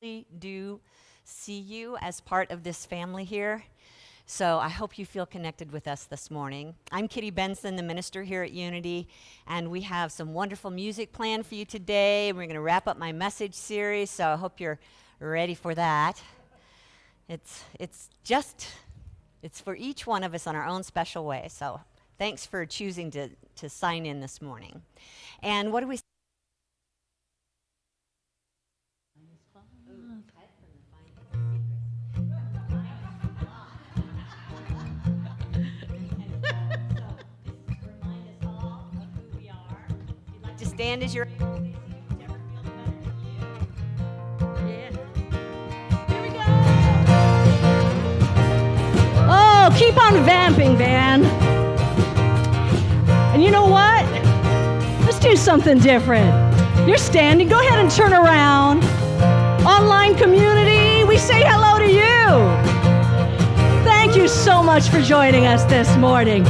really do see you as part of this family here. So I hope you feel connected with us this morning. I'm Kitty Benson, the minister here at Unity, and we have some wonderful music planned for you today. We're going to wrap up my message series, so I hope you're ready for that. It's for each one of us in our own special way. So thanks for choosing to sign in this morning. And what do we? To stand as you're able. Yeah. Here we go. Oh, keep on vamping, band. And you know what? Let's do something different. You're standing. Go ahead and turn around. Online community, we say hello to you. Thank you so much for joining us this morning.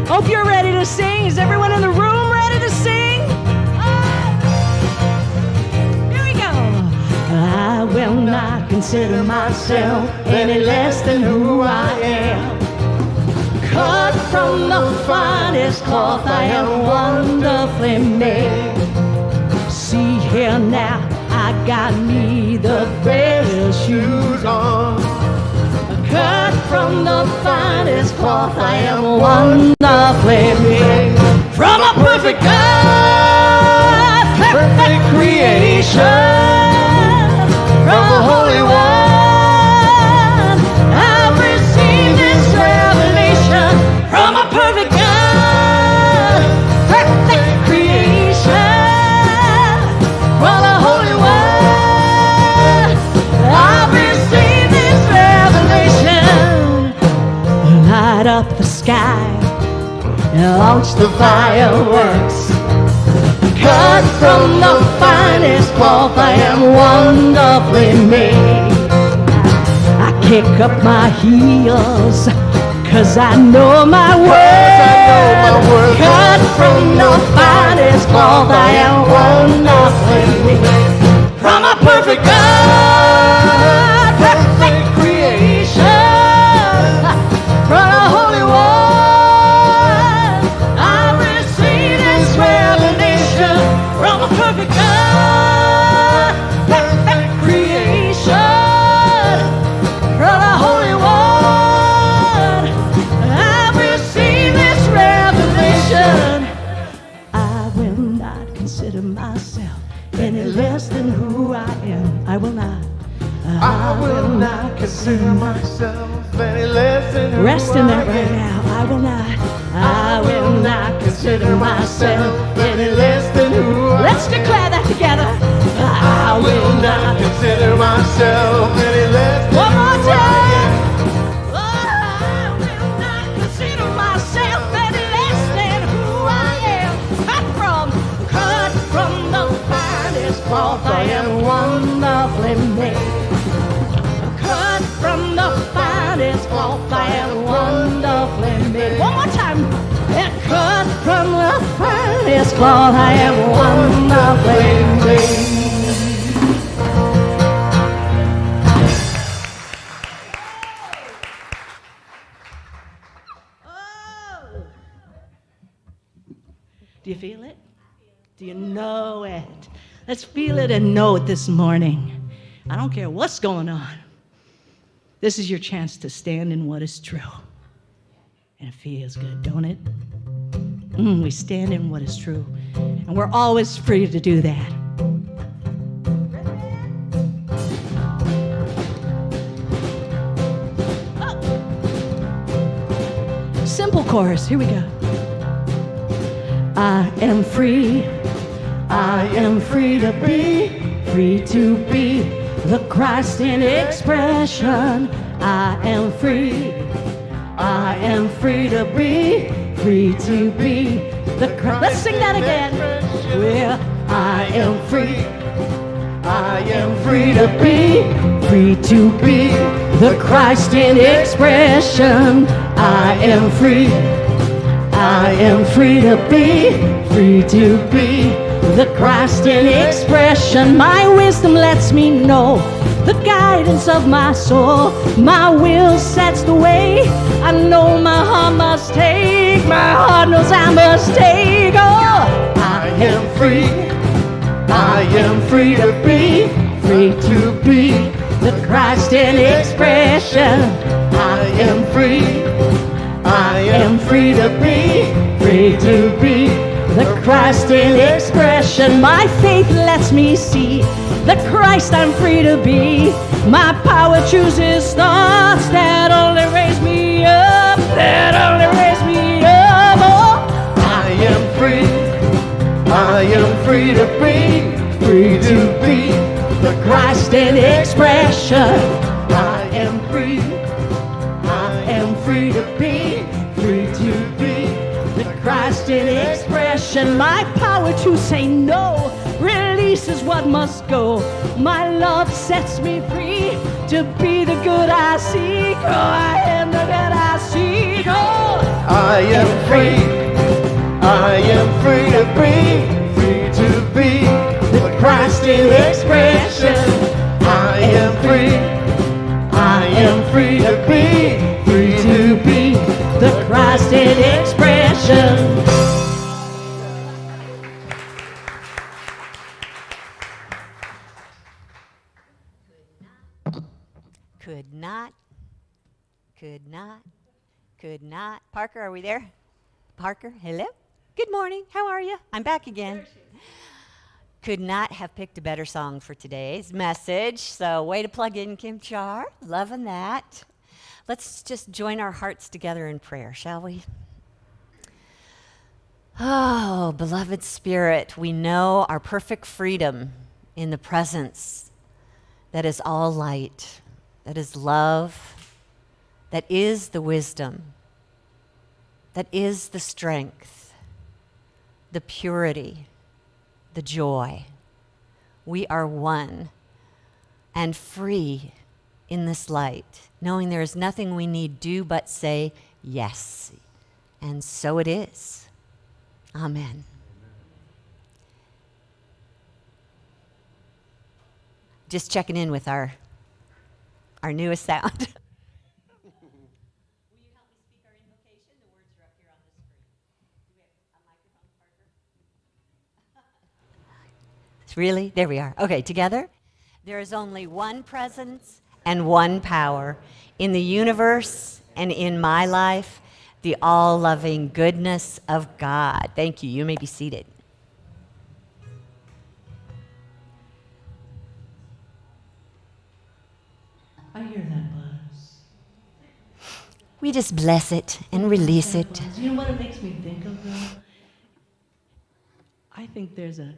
Hope you're ready to sing. Is everyone in the room ready to sing? I will not consider myself any less than who I am. Cut from the finest cloth, I am wonderfully made. See here now, I got me the best shoes on. Cut from the finest cloth, I am wonderfully made. From a perfect God, perfect creation. From the Holy One, I've received this revelation. From a perfect God, perfect creation. From the Holy One, I've received this revelation. Light up the sky and launch the fireworks. Cut from the finest cloth, I am wonderfully made. I kick up my heels, 'cause I know my worth. Cut from the finest cloth, I am wonderfully made. From a perfect God, perfect creation. From the Holy One, I receive this revelation. From a perfect God, perfect creation. From the Holy One, I receive this revelation. I will not consider myself any less than who I am. I will not. I will not consider myself any less than who Rest in that I right am. now. I will not. I will not consider myself any less than who I am. Let's declare that together. I will not consider myself any less than One more who I time. am. Oh, I will not consider myself any less than who I am. Cut from the finest cloth, I am wonderfully made. Cut from the finest cloth, I am wonderfully made. One more time. And cut from the finest cloth, I am wonderfully made. Do you feel it? Do you know it? Let's feel it and know it this morning. I don't care what's going on. This is your chance to stand in what is true. And it feels good, don't it? We stand in what is true. And we're always free to do that. Oh. Simple chorus, here we go. I am free. I am free to be the Christ in expression. I am free. I am free to be the Christ. Let's sing that again. Well, I am free. I am free to be the Christ in expression. I am free. I am free to be the Christ in expression. My wisdom lets me know the guidance of my soul. My will sets the way. I know my heart must take. My heart knows I must take. Oh, I am free. I am free to be. Free to be. the Christ in expression. I am free. I am free to be. Free to be. The Christ in expression. My faith lets me see the Christ I'm free to be. My power chooses thoughts that only raise me up, that only raise me up. Oh, I am free. I am free to be. Free to be. the Christ in expression. I am free. I am free to be. Free to be. The Christ in expression. My power to say no releases what must go. My love sets me free to be the good I seek. Oh, I am the good I seek. Oh, I am free. I am free to be. Free to be. the Christ in expression. I am free. I am free to be. Free to be. The Christ in expression. Could not, could not, could not. Parker, are we there? Parker, hello? Good morning. How are you? I'm back again. Could not have picked a better song for today's message. So, way to plug in, Kim Char. Loving that. Let's just join our hearts together in prayer, shall we? Oh, beloved Spirit, we know our perfect freedom in the presence that is all light, that is love, that is the wisdom, that is the strength, the purity, the joy. We are one and free in this light, knowing there is nothing we need do but say yes. And so it is. Amen. Just checking in with our newest sound. Will you help me speak our invocation? The words are up here on the screen. Do we have a microphone, Parker? Really? There we are. Okay, together. There is only one presence and one power in the universe and in my life, the all-loving goodness of God. Thank you. You may be seated. I hear that buzz. We just bless it and release it. Buzz. You know what it makes me think of, though? I think there's a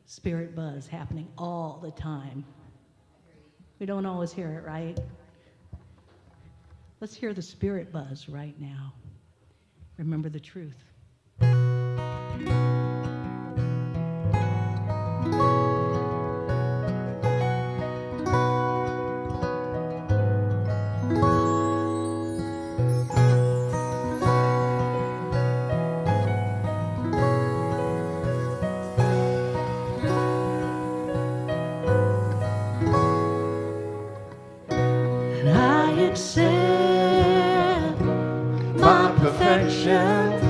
spirit buzz happening all the time. We don't always hear it, right? Let's hear the spirit buzz right now. Remember the truth. And I accept My perfection.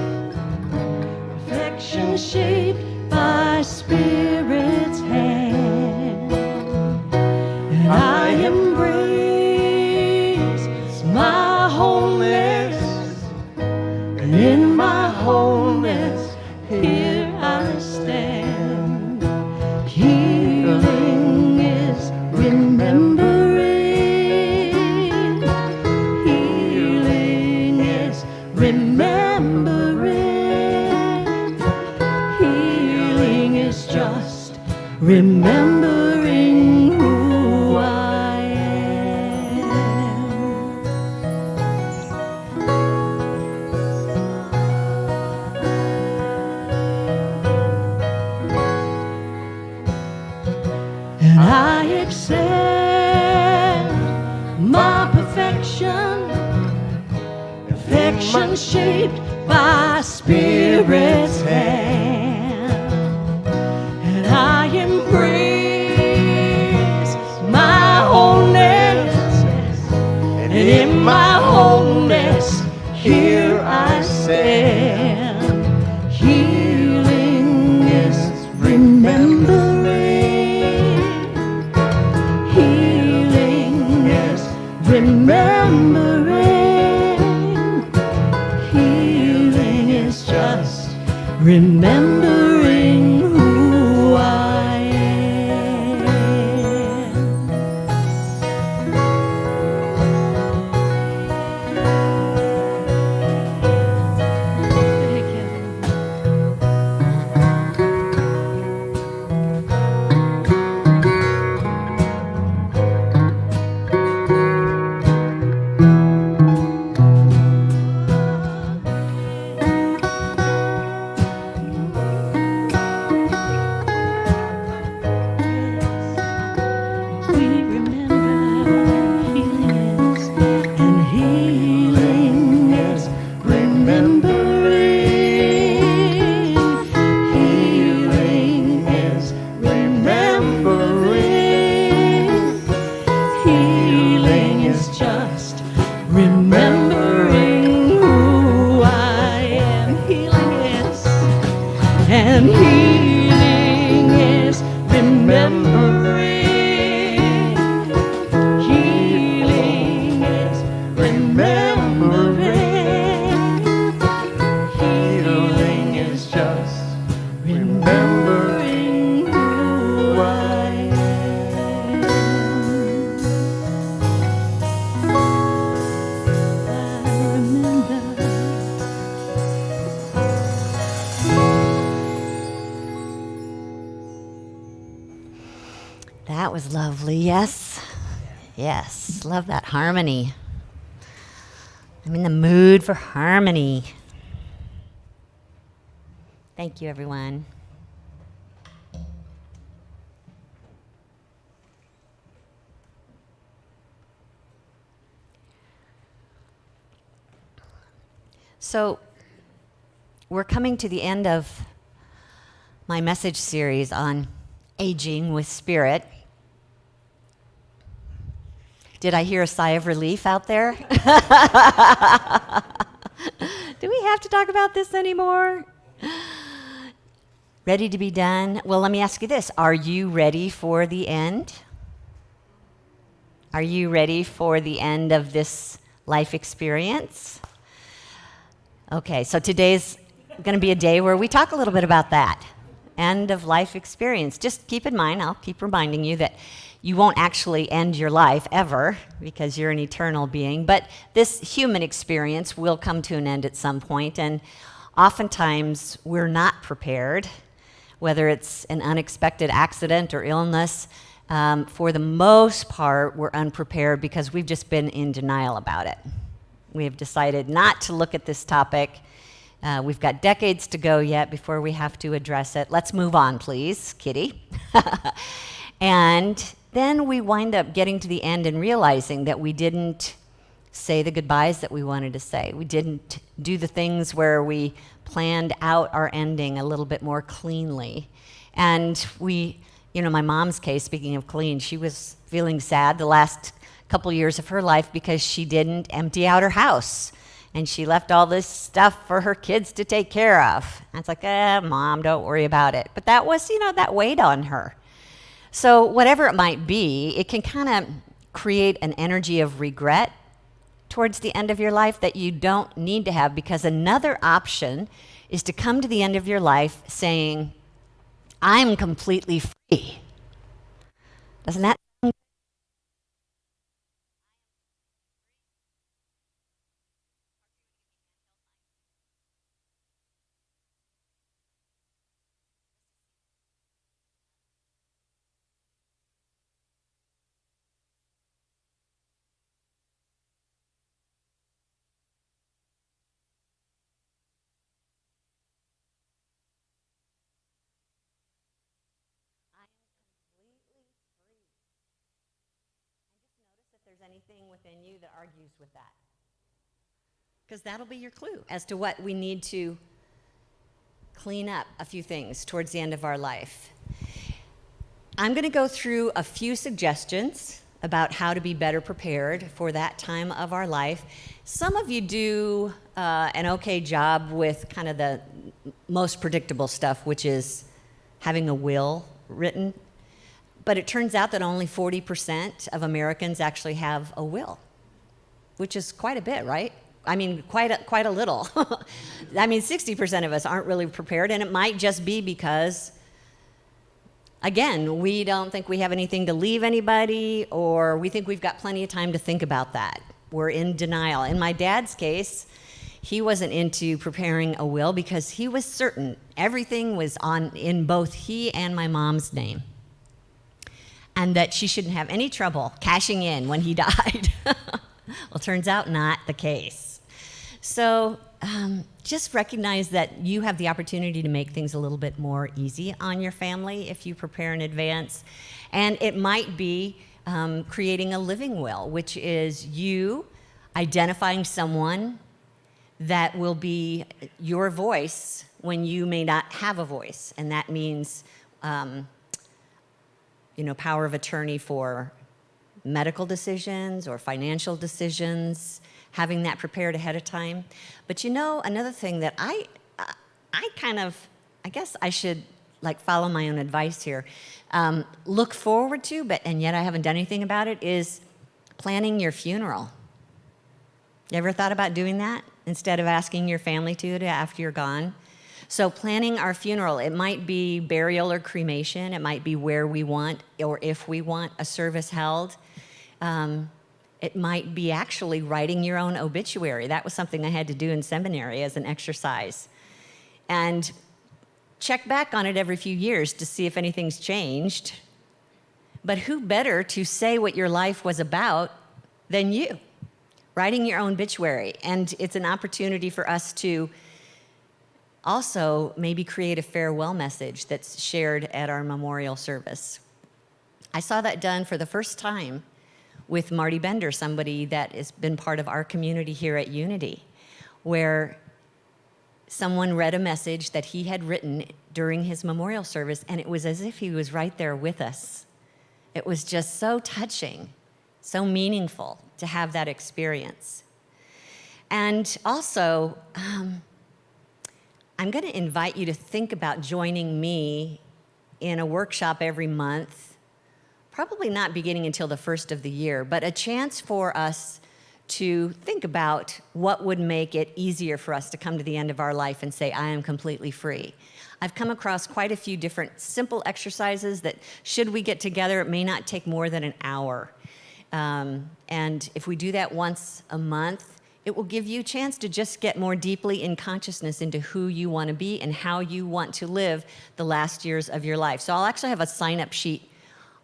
perfection shaped by Spirit's hand. And I embrace my wholeness. And in my wholeness, here I stand. Healing is remembering. Healing is remembering. Healing is just remembering who I am. And I accept my perfection, perfection shaped by Spirit's hand. And I embrace my wholeness. remembering who I am. Hey, Kevin. We remember healing is, and healing is remembering. Healing is remembering. Healing is just remembering who I am. Healing is, and healing is remembering. Healing is remembering. Healing is just remembering who I am. I remember. That was lovely, yes? Yes, love that harmony. I'm in the mood for harmony. Thank you, everyone. So, we're coming to the end of my message series on aging with spirit. Did I hear a sigh of relief out there? Do we have to talk about this anymore? Ready to be done? Well, let me ask you this. Are you ready for the end? Are you ready for the end of this life experience? Okay, so today's going to be a day where we talk a little bit about that. End of life experience. Just keep in mind, I'll keep reminding you that you won't actually end your life ever because you're an eternal being, but this human experience will come to an end at some point, and oftentimes we're not prepared, whether it's an unexpected accident or illness. For the most part, we're unprepared because we've just been in denial about it. We have decided not to look at this topic. We've got decades to go yet before we have to address it. Let's move on, please, Kitty. And then we wind up getting to the end and realizing that we didn't say the goodbyes that we wanted to say. We didn't do the things where we planned out our ending a little bit more cleanly. And my mom's case, speaking of clean, she was feeling sad the last couple years of her life because she didn't empty out her house. And she left all this stuff for her kids to take care of. And it's like, Mom, don't worry about it. But that was, that weighed on her. So whatever it might be, it can kind of create an energy of regret towards the end of your life that you don't need to have, because another option is to come to the end of your life saying, I'm completely free. Doesn't that sound good? There's anything within you that argues with that. Because that'll be your clue as to what we need to clean up a few things towards the end of our life. I'm going to go through a few suggestions about how to be better prepared for that time of our life. Some of you do an okay job with kind of the most predictable stuff, which is having a will written. But it turns out that only 40% of Americans actually have a will, which is quite a bit, right? quite a little. I mean, 60% of us aren't really prepared, and it might just be because, again, we don't think we have anything to leave anybody, or we think we've got plenty of time to think about that. We're in denial. In my dad's case, he wasn't into preparing a will because he was certain everything was in both he and my mom's name, and that she shouldn't have any trouble cashing in when he died. Well, turns out not the case. So just recognize that you have the opportunity to make things a little bit more easy on your family if you prepare in advance. And it might be creating a living will, which is you identifying someone that will be your voice when you may not have a voice. And that means, power of attorney for medical decisions or financial decisions, having that prepared ahead of time. But another thing that I guess I should follow my own advice here, look forward to, and yet I haven't done anything about it, is planning your funeral. You ever thought about doing that instead of asking your family to after you're gone? So planning our funeral, it might be burial or cremation. It might be where we want or if we want a service held. It might be actually writing your own obituary. That was something I had to do in seminary as an exercise. And check back on it every few years to see if anything's changed. But who better to say what your life was about than you? Writing your own obituary. And it's an opportunity for us to also maybe create a farewell message that's shared at our memorial service. I saw that done for the first time with Marty Bender, somebody that has been part of our community here at Unity, where someone read a message that he had written during his memorial service, and it was as if he was right there with us. It was just so touching, so meaningful to have that experience. And also, I'm going to invite you to think about joining me in a workshop every month, probably not beginning until the first of the year, but a chance for us to think about what would make it easier for us to come to the end of our life and say, I am completely free. I've come across quite a few different simple exercises that, should we get together, it may not take more than an hour. And if we do that once a month, it will give you a chance to just get more deeply in consciousness into who you want to be and how you want to live the last years of your life. So I'll actually have a sign-up sheet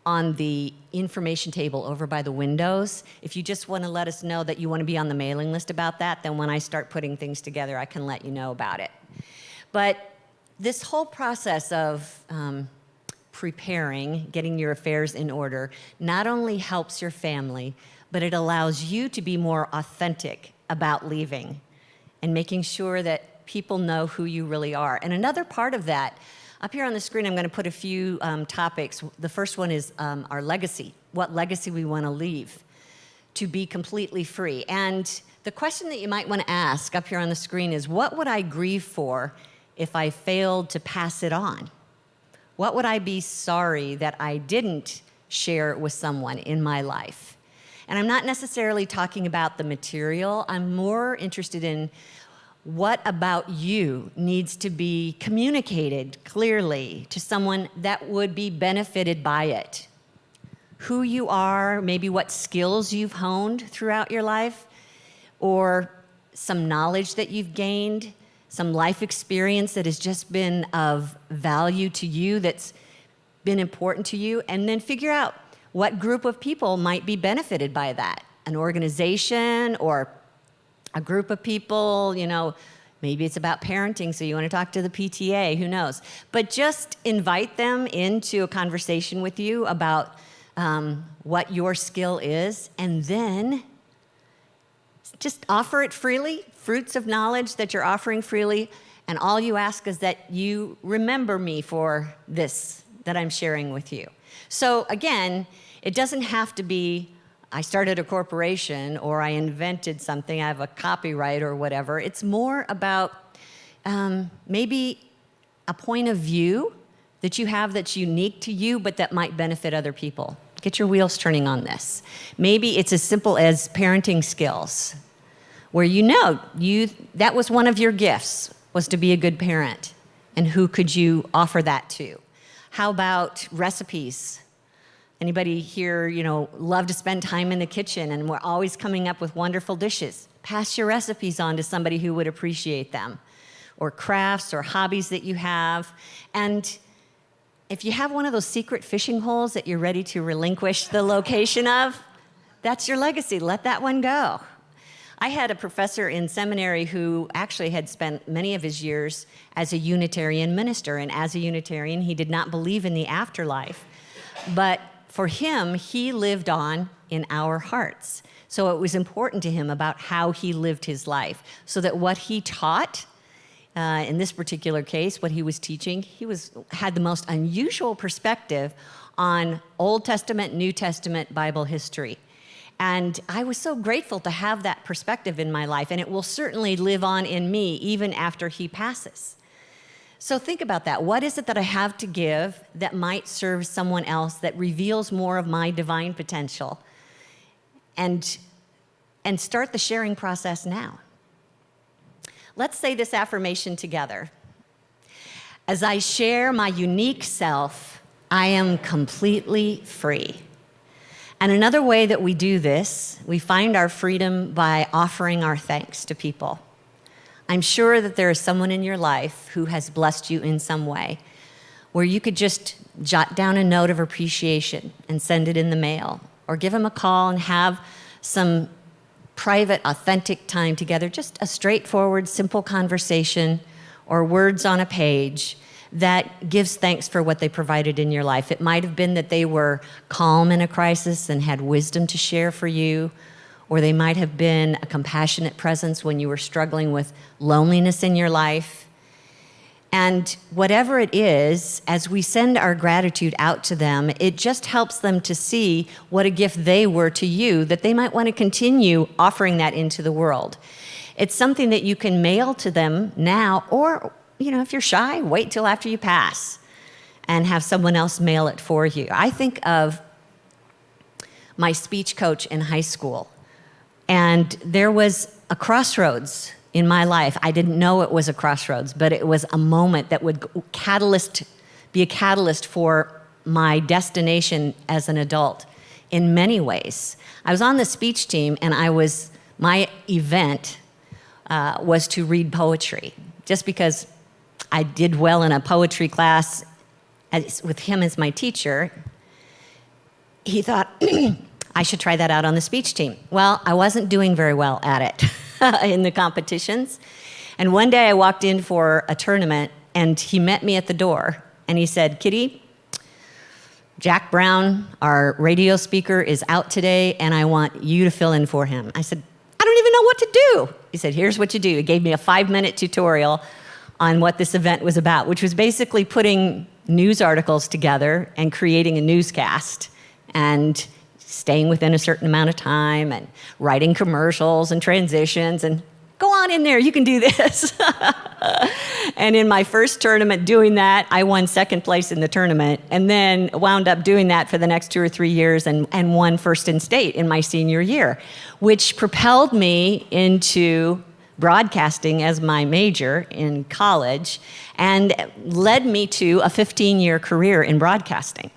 on the information table over by the windows. If you just want to let us know that you want to be on the mailing list about that, then when I start putting things together, I can let you know about it. But this whole process of preparing, getting your affairs in order, not only helps your family, but it allows you to be more authentic about leaving and making sure that people know who you really are. And another part of that, up here on the screen, I'm going to put a few topics. The first one is our legacy, what legacy we want to leave to be completely free. And the question that you might want to ask up here on the screen is, what would I grieve for if I failed to pass it on? What would I be sorry that I didn't share with someone in my life? And I'm not necessarily talking about the material. I'm more interested in what about you needs to be communicated clearly to someone that would be benefited by it. Who you are, maybe what skills you've honed throughout your life, or some knowledge that you've gained, some life experience that has just been of value to you, that's been important to you, and then figure out what group of people might be benefited by that. An organization or a group of people, maybe it's about parenting, so you want to talk to the PTA, who knows. But just invite them into a conversation with you about what your skill is, and then just offer it freely, fruits of knowledge that you're offering freely, and all you ask is that you remember me for this that I'm sharing with you. So again, it doesn't have to be, I started a corporation or I invented something, I have a copyright or whatever. It's more about maybe a point of view that you have that's unique to you, but that might benefit other people. Get your wheels turning on this. Maybe it's as simple as parenting skills, where that was one of your gifts, was to be a good parent. And who could you offer that to? How about recipes? Anybody here, love to spend time in the kitchen and we're always coming up with wonderful dishes? Pass your recipes on to somebody who would appreciate them. Or crafts or hobbies that you have. And if you have one of those secret fishing holes that you're ready to relinquish the location of, that's your legacy. Let that one go. I had a professor in seminary who actually had spent many of his years as a Unitarian minister. And as a Unitarian, he did not believe in the afterlife. But for him, he lived on in our hearts. So it was important to him about how he lived his life, so that what he taught, in this particular case, what he was teaching, had the most unusual perspective on Old Testament, New Testament Bible history. And I was so grateful to have that perspective in my life, and it will certainly live on in me even after he passes. So think about that. What is it that I have to give that might serve someone else, that reveals more of my divine potential? And start the sharing process now. Let's say this affirmation together. As I share my unique self, I am completely free. And another way that we do this, we find our freedom by offering our thanks to people. I'm sure that there is someone in your life who has blessed you in some way, where you could just jot down a note of appreciation and send it in the mail, or give them a call and have some private, authentic time together, just a straightforward, simple conversation or words on a page that gives thanks for what they provided in your life. It might have been that they were calm in a crisis and had wisdom to share for you, or they might have been a compassionate presence when you were struggling with loneliness in your life. And whatever it is, as we send our gratitude out to them, it just helps them to see what a gift they were to you, that they might want to continue offering that into the world. It's something that you can mail to them now, or, if you're shy, wait till after you pass and have someone else mail it for you. I think of my speech coach in high school, and there was a crossroads in my life. I didn't know it was a crossroads, but it was a moment that would be a catalyst for my destination as an adult in many ways. I was on the speech team, and my event was to read poetry, just because I did well in a poetry class with him as my teacher. He thought I should try that out on the speech team. Well, I wasn't doing very well at it in the competitions. And one day I walked in for a tournament, and he met me at the door, and he said, "Kitty, Jack Brown, our radio speaker, is out today, and I want you to fill in for him." I said, "I don't even know what to do." He said, "Here's what you do." He gave me a 5-minute tutorial on what this event was about, which was basically putting news articles together and creating a newscast and staying within a certain amount of time and writing commercials and transitions, and go on in there, you can do this. And in my first tournament doing that, I won second place in the tournament, and then wound up doing that for the next 2 or 3 years and won first in state in my senior year, which propelled me into broadcasting as my major in college and led me to a 15-year career in broadcasting.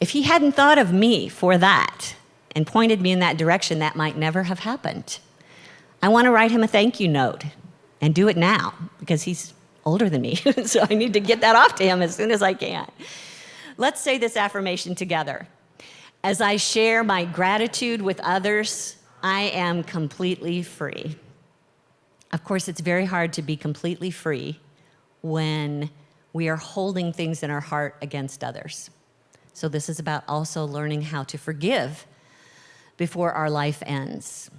If he hadn't thought of me for that and pointed me in that direction, that might never have happened. I want to write him a thank you note and do it now, because he's older than me. So I need to get that off to him as soon as I can. Let's say this affirmation together. As I share my gratitude with others, I am completely free. Of course, it's very hard to be completely free when we are holding things in our heart against others. So this is about also learning how to forgive before our life ends.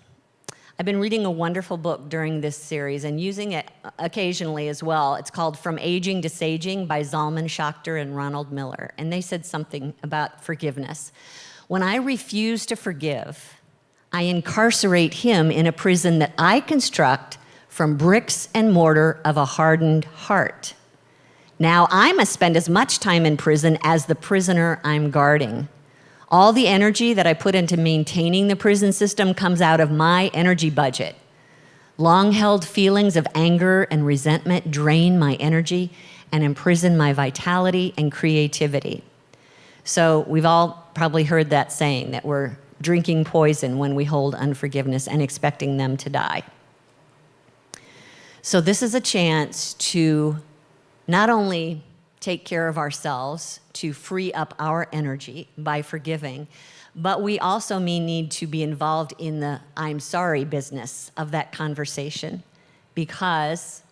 I've been reading a wonderful book during this series and using it occasionally as well. It's called From Aging to Saging by Zalman Schachter and Ronald Miller. And they said something about forgiveness. When I refuse to forgive, I incarcerate him in a prison that I construct from bricks and mortar of a hardened heart. Now I must spend as much time in prison as the prisoner I'm guarding. All the energy that I put into maintaining the prison system comes out of my energy budget. Long-held feelings of anger and resentment drain my energy and imprison my vitality and creativity. So we've all probably heard that saying, that we're drinking poison when we hold unforgiveness and expecting them to die. So this is a chance to not only take care of ourselves, to free up our energy by forgiving, but we also may need to be involved in the I'm sorry business of that conversation, because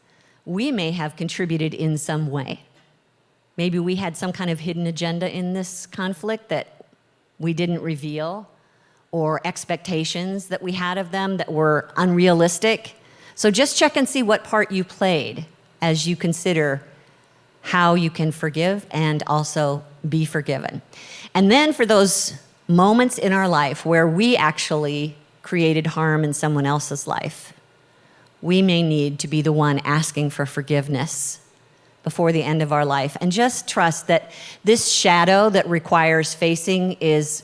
we may have contributed in some way. Maybe we had some kind of hidden agenda in this conflict that we didn't reveal, or expectations that we had of them that were unrealistic. So just check and see what part you played as you consider how you can forgive and also be forgiven. And then for those moments in our life where we actually created harm in someone else's life, we may need to be the one asking for forgiveness before the end of our life. And just trust that this shadow that requires facing is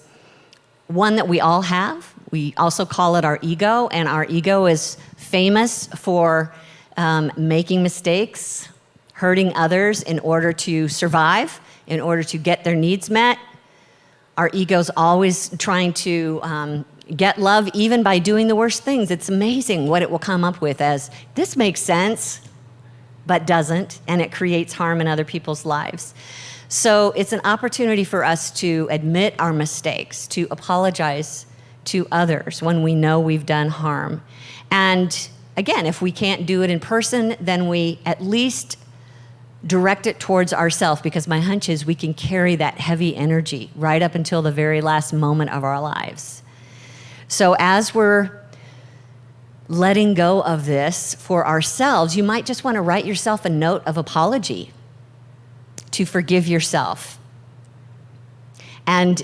one that we all have. We also call it our ego, and our ego is famous for making mistakes, hurting others in order to survive, in order to get their needs met. Our ego's always trying to get love even by doing the worst things. It's amazing what it will come up with as, this makes sense, but doesn't, and it creates harm in other people's lives. So it's an opportunity for us to admit our mistakes, to apologize to others when we know we've done harm. And again, if we can't do it in person, then we at least direct it towards ourselves, because my hunch is we can carry that heavy energy right up until the very last moment of our lives. So as we're letting go of this for ourselves, you might just want to write yourself a note of apology to forgive yourself. And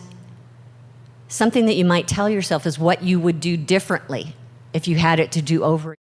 something that you might tell yourself is what you would do differently if you had it to do over.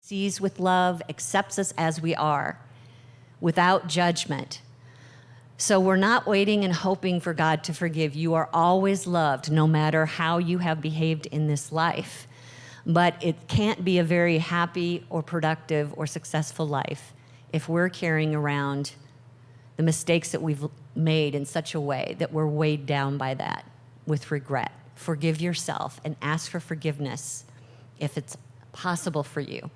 Sees with love, accepts us as we are, without judgment. So we're not waiting and hoping for God to forgive. You are always loved, no matter how you have behaved in this life. But it can't be a very happy or productive or successful life if we're carrying around the mistakes that we've made in such a way that we're weighed down by that with regret. Forgive yourself and ask for forgiveness if it's possible for you.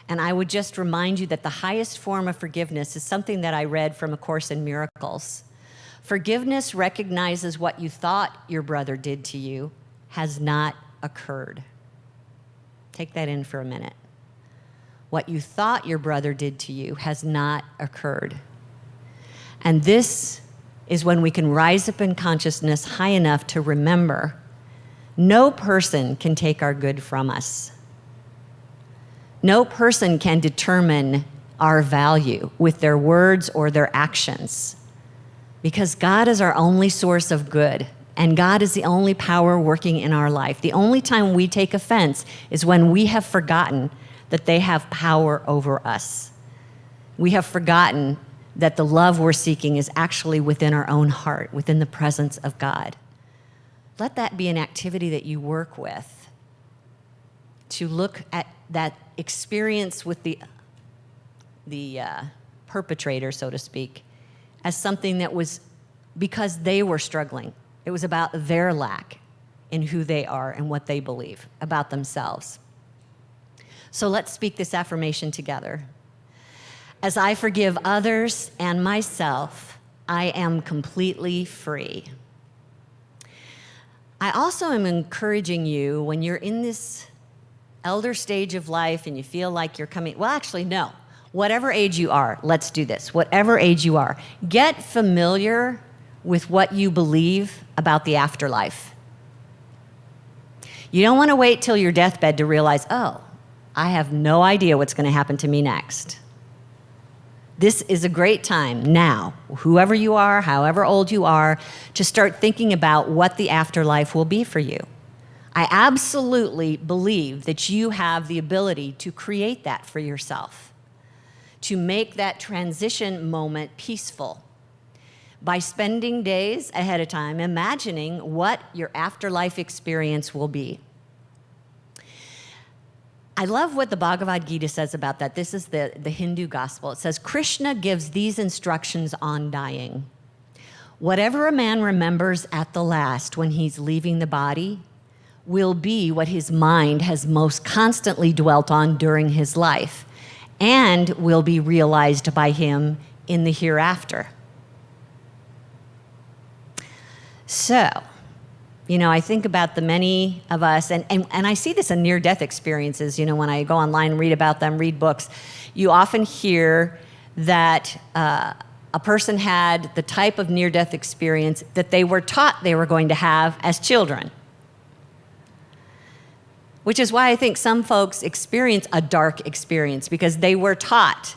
And I would just remind you that the highest form of forgiveness is something that I read from A Course in Miracles. Forgiveness recognizes what you thought your brother did to you has not occurred. Take that in for a minute. What you thought your brother did to you has not occurred. And this is when we can rise up in consciousness high enough to remember no person can take our good from us. No person can determine our value with their words or their actions, because God is our only source of good, and God is the only power working in our life. The only time we take offense is when we have forgotten that they have power over us. We have forgotten that the love we're seeking is actually within our own heart, within the presence of God. Let that be an activity that you work with, to look at that experience with the perpetrator, so to speak, as something that was because they were struggling. It was about their lack in who they are and what they believe about themselves. So let's speak this affirmation together. As I forgive others and myself, I am completely free. I also am encouraging you, when you're in this elder stage of life and you feel like you're coming, well, actually, no. Whatever age you are, let's do this. Whatever age you are, get familiar with what you believe about the afterlife. You don't want to wait till your deathbed to realize, oh, I have no idea what's going to happen to me next. This is a great time now, whoever you are, however old you are, to start thinking about what the afterlife will be for you. I absolutely believe that you have the ability to create that for yourself, to make that transition moment peaceful by spending days ahead of time imagining what your afterlife experience will be. I love what the Bhagavad Gita says about that. This is the Hindu gospel. It says, Krishna gives these instructions on dying. Whatever a man remembers at the last when he's leaving the body will be what his mind has most constantly dwelt on during his life and will be realized by him in the hereafter. So, I think about the many of us, and I see this in near-death experiences, when I go online and read about them, read books. You often hear that a person had the type of near-death experience that they were taught they were going to have as children. Which is why I think some folks experience a dark experience, because they were taught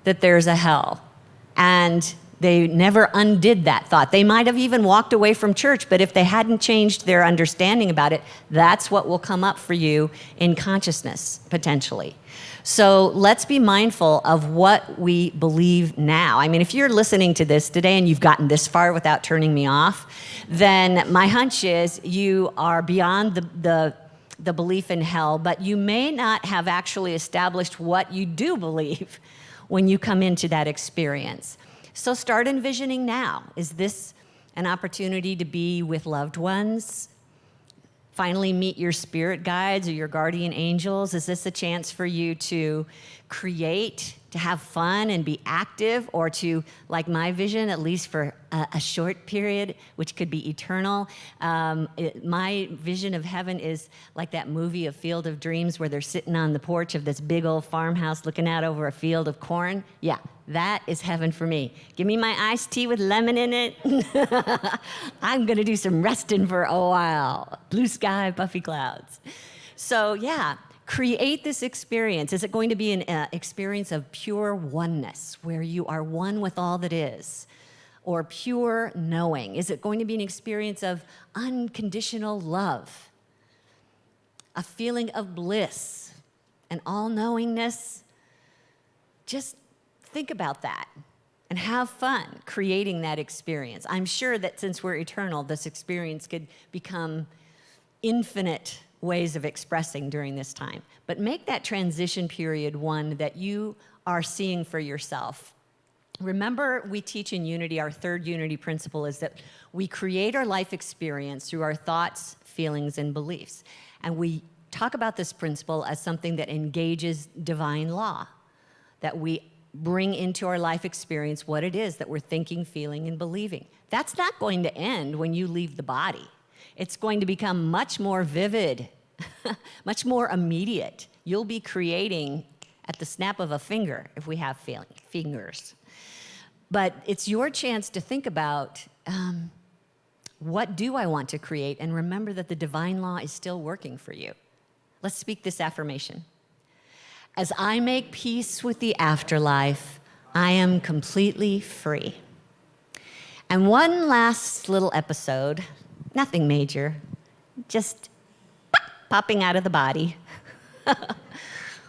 that there's a hell. And they never undid that thought. They might have even walked away from church, but if they hadn't changed their understanding about it, that's what will come up for you in consciousness, potentially. So let's be mindful of what we believe now. I mean, if you're listening to this today and you've gotten this far without turning me off, then my hunch is you are beyond the belief in hell, but you may not have actually established what you do believe when you come into that experience. So start envisioning now. Is this an opportunity to be with loved ones? Finally meet your spirit guides or your guardian angels? Is this a chance for you to create, to have fun and be active, or to, like my vision, at least for a short period, which could be eternal? My vision of heaven is like that movie, A Field of Dreams, where they're sitting on the porch of this big old farmhouse looking out over a field of corn. Yeah, that is heaven for me. Give me my iced tea with lemon in it. I'm going to do some resting for a while. Blue sky, puffy clouds. So yeah, create this experience. Is it going to be an experience of pure oneness, where you are one with all that is? Or pure knowing? Is it going to be an experience of unconditional love? A feeling of bliss and all-knowingness? Just think about that and have fun creating that experience. I'm sure that since we're eternal, this experience could become infinite ways of expressing during this time. But make that transition period one that you are seeing for yourself. Remember, we teach in Unity, our third Unity principle is that we create our life experience through our thoughts, feelings, and beliefs. And we talk about this principle as something that engages divine law, that we bring into our life experience what it is that we're thinking, feeling, and believing. That's not going to end when you leave the body. It's going to become much more vivid, much more immediate. You'll be creating at the snap of a finger, if we have fingers. But it's your chance to think about, what do I want to create? And remember that the divine law is still working for you. Let's speak this affirmation. As I make peace with the afterlife, I am completely free. And one last little episode, nothing major, just popping out of the body.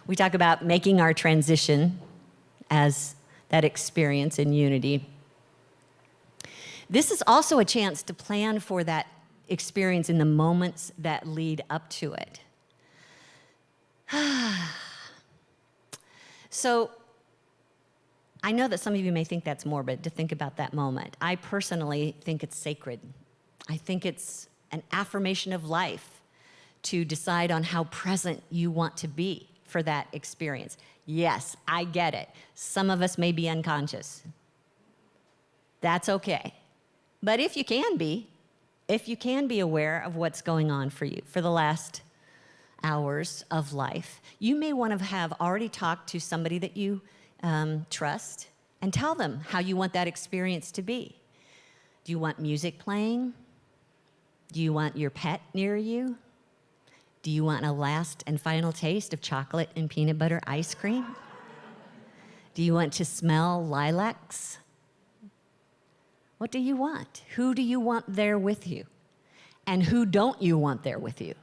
We talk about making our transition as that experience in Unity. This is also a chance to plan for that experience in the moments that lead up to it. So I know that some of you may think that's morbid to think about that moment. I personally think it's sacred. I think it's an affirmation of life to decide on how present you want to be for that experience. Yes, I get it. Some of us may be unconscious. That's okay. But if you can be aware of what's going on for you for the last hours of life, you may want to have already talked to somebody that you trust and tell them how you want that experience to be. Do you want music playing? Do you want your pet near you? Do you want a last and final taste of chocolate and peanut butter ice cream? Do you want to smell lilacs? What do you want? Who do you want there with you? And who don't you want there with you?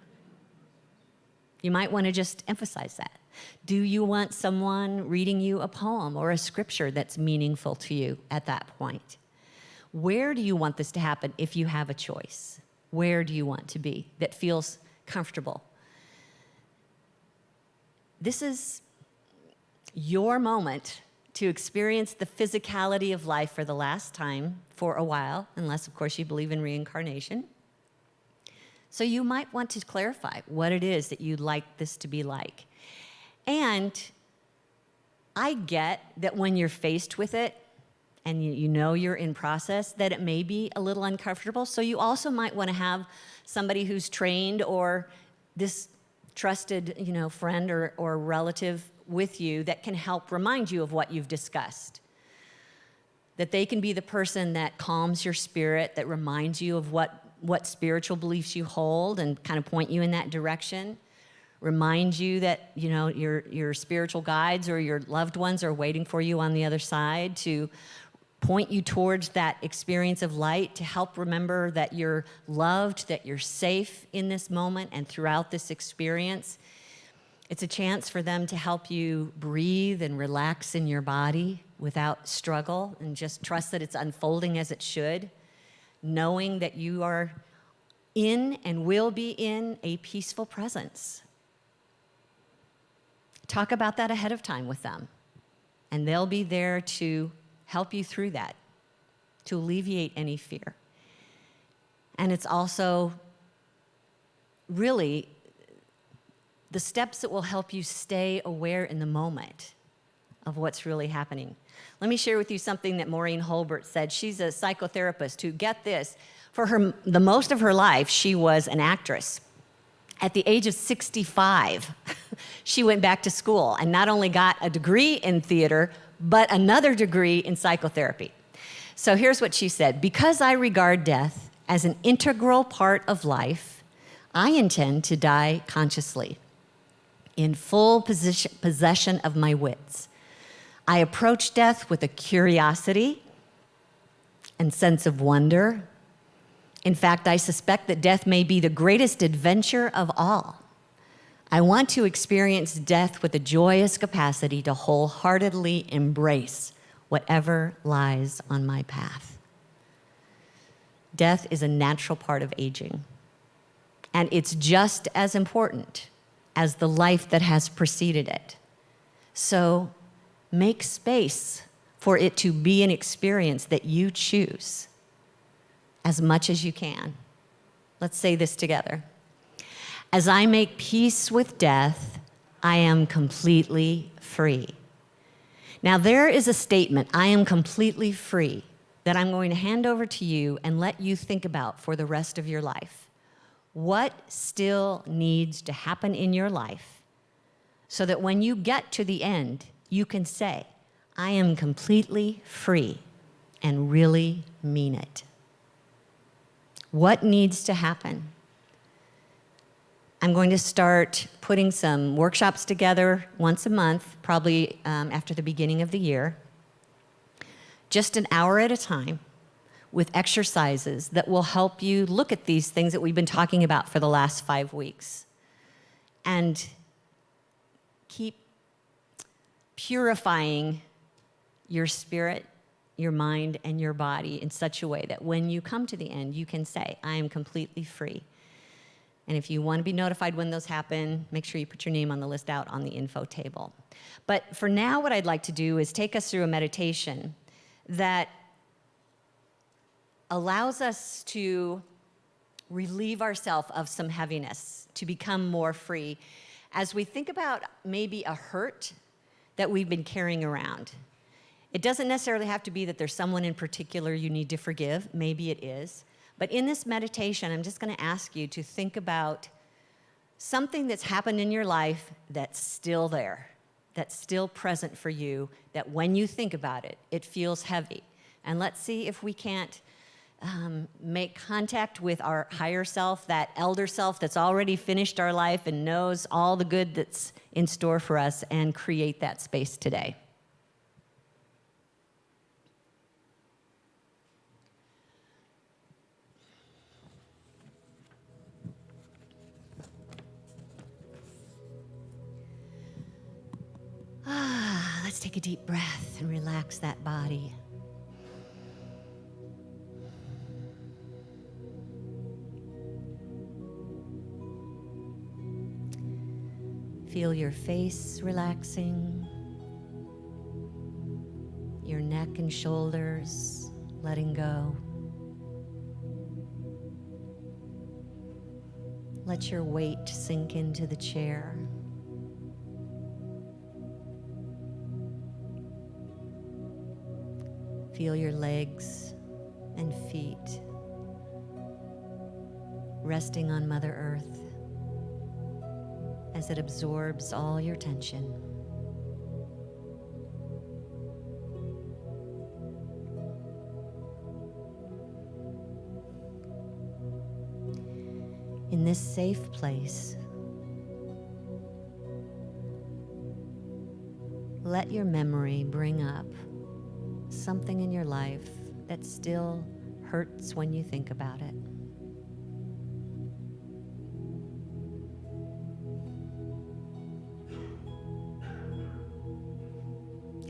You might want to just emphasize that. Do you want someone reading you a poem or a scripture that's meaningful to you at that point? Where do you want this to happen if you have a choice? Where do you want to be that feels comfortable? This is your moment to experience the physicality of life for the last time for a while, unless, of course, you believe in reincarnation. So you might want to clarify what it is that you'd like this to be like. And I get that when you're faced with it, and you know you're in process, that it may be a little uncomfortable. So you also might want to have somebody who's trained or this trusted, friend or relative with you that can help remind you of what you've discussed. That they can be the person that calms your spirit, that reminds you of what spiritual beliefs you hold and kind of point you in that direction. Remind you that, your spiritual guides or your loved ones are waiting for you on the other side to point you towards that experience of light, to help remember that you're loved, that you're safe in this moment and throughout this experience. It's a chance for them to help you breathe and relax in your body without struggle and just trust that it's unfolding as it should, knowing that you are in and will be in a peaceful presence. Talk about that ahead of time with them, and they'll be there to help you through that, to alleviate any fear. And it's also really the steps that will help you stay aware in the moment of what's really happening. Let me share with you something that Maureen Holbert said. She's a psychotherapist who, get this, for the most of her life, she was an actress. At the age of 65, she went back to school and not only got a degree in theater, but another degree in psychotherapy. So here's what she said: "Because I regard death as an integral part of life, I intend to die consciously, in full possession of my wits. I approach death with a curiosity and sense of wonder. In fact, I suspect that death may be the greatest adventure of all. I want to experience death with a joyous capacity to wholeheartedly embrace whatever lies on my path." Death is a natural part of aging, and it's just as important as the life that has preceded it. So make space for it to be an experience that you choose as much as you can. Let's say this together. As I make peace with death, I am completely free. Now there is a statement, "I am completely free," that I'm going to hand over to you and let you think about for the rest of your life. What still needs to happen in your life so that when you get to the end, you can say, "I am completely free," and really mean it? What needs to happen? I'm going to start putting some workshops together once a month, probably after the beginning of the year, just an hour at a time, with exercises that will help you look at these things that we've been talking about for the last 5 weeks and keep purifying your spirit, your mind, and your body in such a way that when you come to the end, you can say, "I am completely free." And if you want to be notified when those happen, make sure you put your name on the list out on the info table. But for now, what I'd like to do is take us through a meditation that allows us to relieve ourselves of some heaviness, to become more free, as we think about maybe a hurt that we've been carrying around. It doesn't necessarily have to be that there's someone in particular you need to forgive. Maybe it is. But in this meditation, I'm just going to ask you to think about something that's happened in your life that's still there, that's still present for you, that when you think about it, it feels heavy. And let's see if we can't make contact with our higher self, that elder self that's already finished our life and knows all the good that's in store for us, and create that space today. Let's take a deep breath and relax that body. Feel your face relaxing, your neck and shoulders letting go. Let your weight sink into the chair. Feel your legs and feet resting on Mother Earth as it absorbs all your tension. In this safe place, let your memory bring up something in your life that still hurts when you think about it.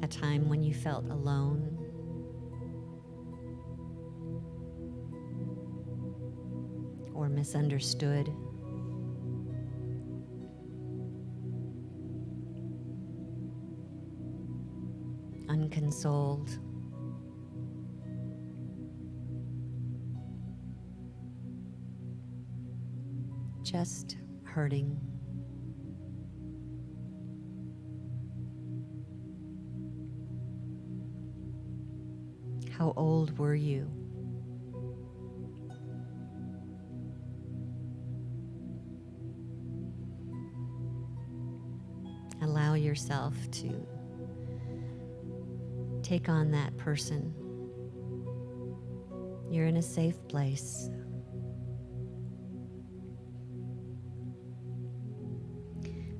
A time when you felt alone, or misunderstood. Unconsoled. Just hurting. How old were you? Allow yourself to take on that person. You're in a safe place.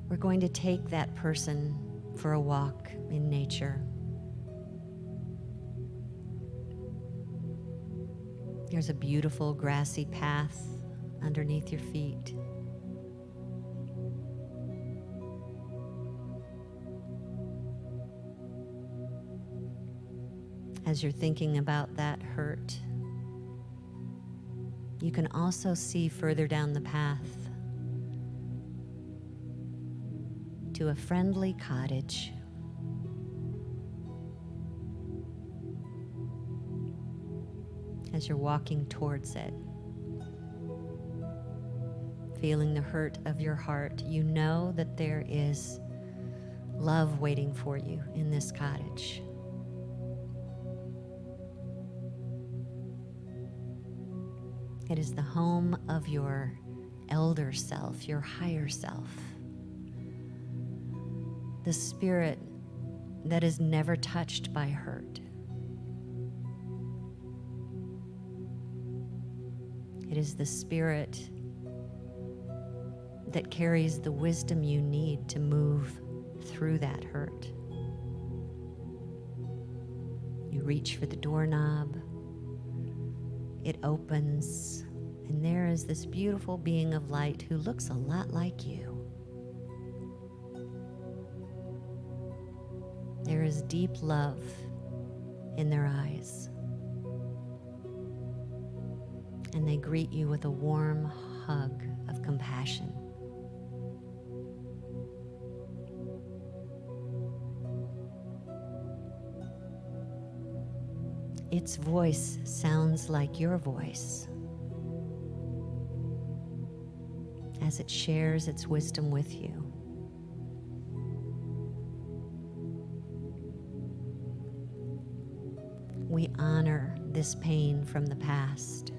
We're going to take that person for a walk in nature. There's a beautiful grassy path underneath your feet. As you're thinking about that hurt, you can also see further down the path to a friendly cottage. As you're walking towards it, feeling the hurt of your heart, you know that there is love waiting for you in this cottage. It is the home of your elder self, your higher self. The spirit that is never touched by hurt. It is the spirit that carries the wisdom you need to move through that hurt. You reach for the doorknob, it opens, and there is this beautiful being of light who looks a lot like you. There is deep love in their eyes, and they greet you with a warm hug of compassion. Its voice sounds like your voice as it shares its wisdom with you. We honor this pain from the past.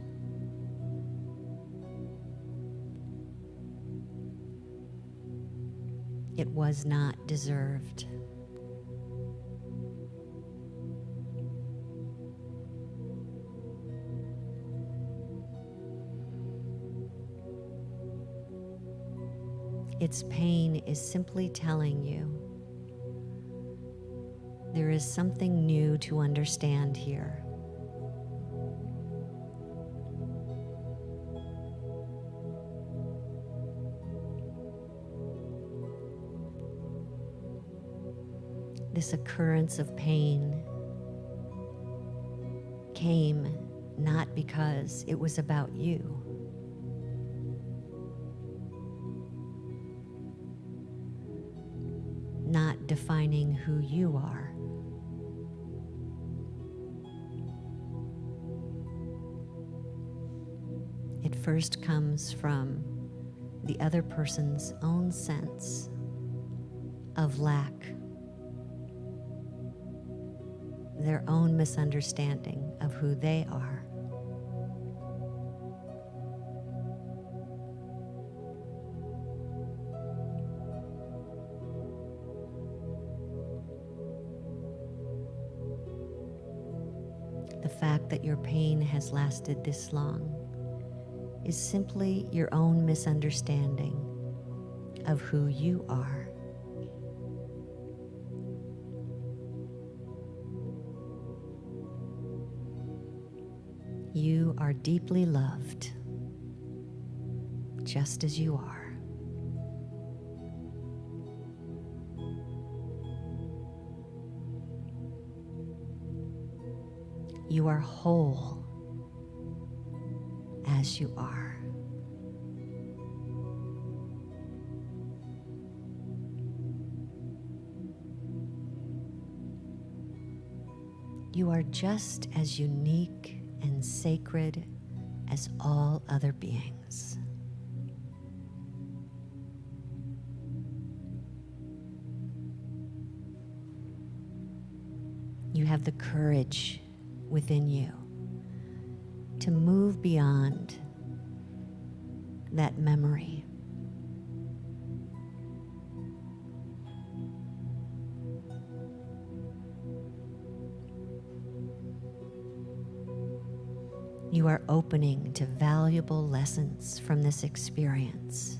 It was not deserved. Its pain is simply telling you there is something new to understand here. This occurrence of pain came not because it was about you. Not defining who you are. It first comes from the other person's own sense of lack, their own misunderstanding of who they are. The fact that your pain has lasted this long is simply your own misunderstanding of who you are. You are deeply loved, just as you are. You are whole as you are. You are just as unique and sacred as all other beings. You have the courage within you to move beyond that memory. You are opening to valuable lessons from this experience.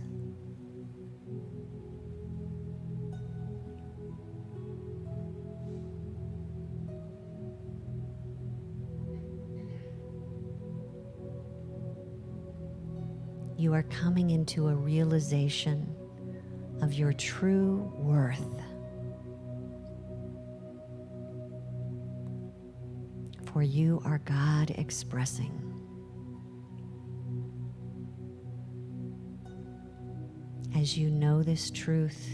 You are coming into a realization of your true worth. For you are God expressing. As you know this truth,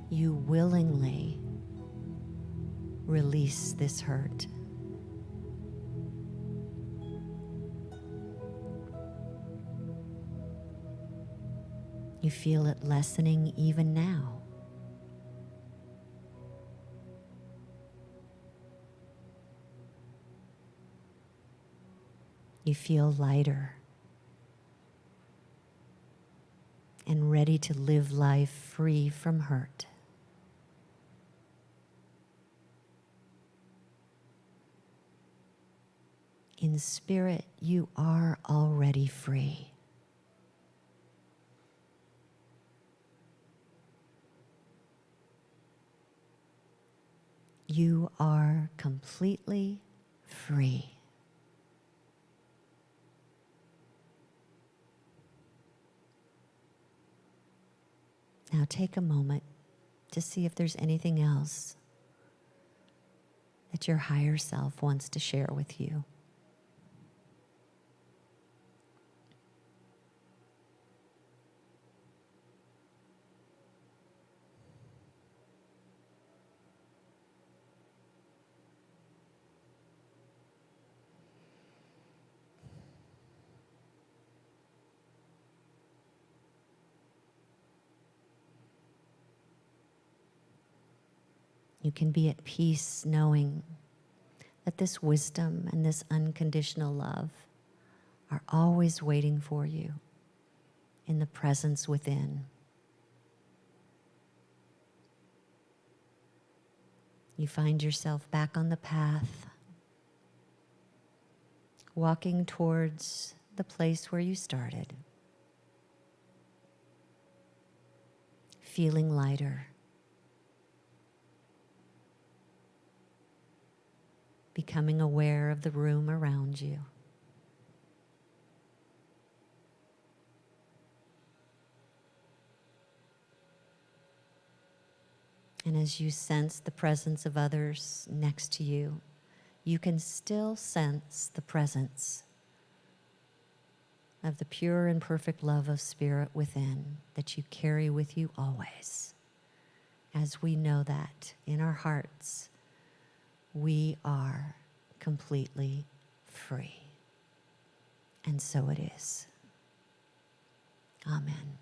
you willingly release this hurt. You feel it lessening even now. You feel lighter and ready to live life free from hurt. In spirit, you are already free. You are completely free. Now take a moment to see if there's anything else that your higher self wants to share with you. You can be at peace knowing that this wisdom and this unconditional love are always waiting for you in the presence within. You find yourself back on the path, walking towards the place where you started, feeling lighter, becoming aware of the room around you. And as you sense the presence of others next to you, you can still sense the presence of the pure and perfect love of Spirit within that you carry with you always. As we know that in our hearts, we are completely free. And so it is. Amen.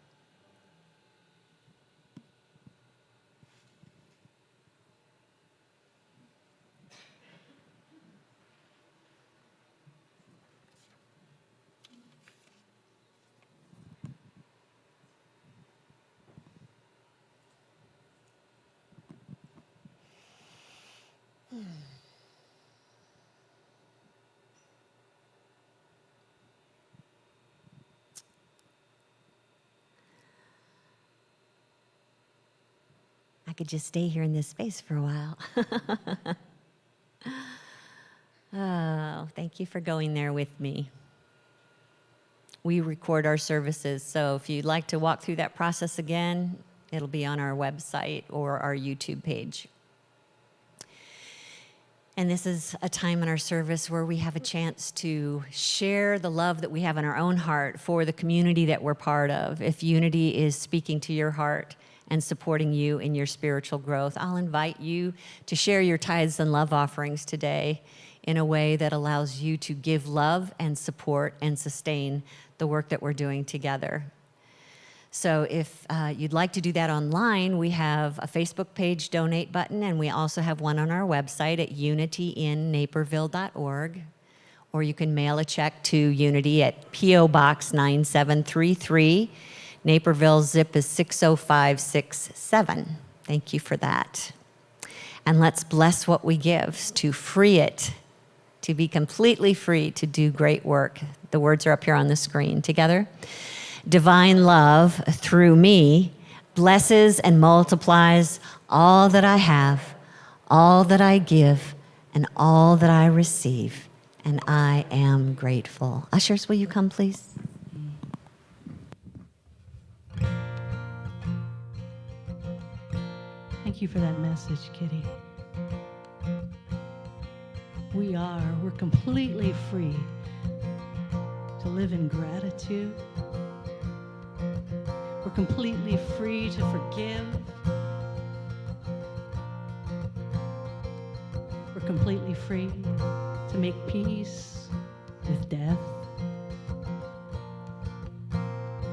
I could just stay here in this space for a while. Oh, thank you for going there with me. We record our services, so if you'd like to walk through that process again, it'll be on our website or our YouTube page. And this is a time in our service where we have a chance to share the love that we have in our own heart for the community that we're part of. If Unity is speaking to your heart and supporting you in your spiritual growth, I'll invite you to share your tithes and love offerings today in a way that allows you to give love and support and sustain the work that we're doing together. So if you'd like to do that online, we have a Facebook page donate button, and we also have one on our website at unityinnaperville.org. Or you can mail a check to Unity at P.O. Box 9733. Naperville zip is 60567. Thank you for that. And let's bless what we give to free it, to be completely free to do great work. The words are up here on the screen. Together. Divine love through me blesses and multiplies all that I have, all that I give, and all that I receive. And I am grateful. Ushers, will you come, please? Thank you for that message, Kitty. We're completely free to live in gratitude. We're completely free to forgive. We're completely free to make peace with death.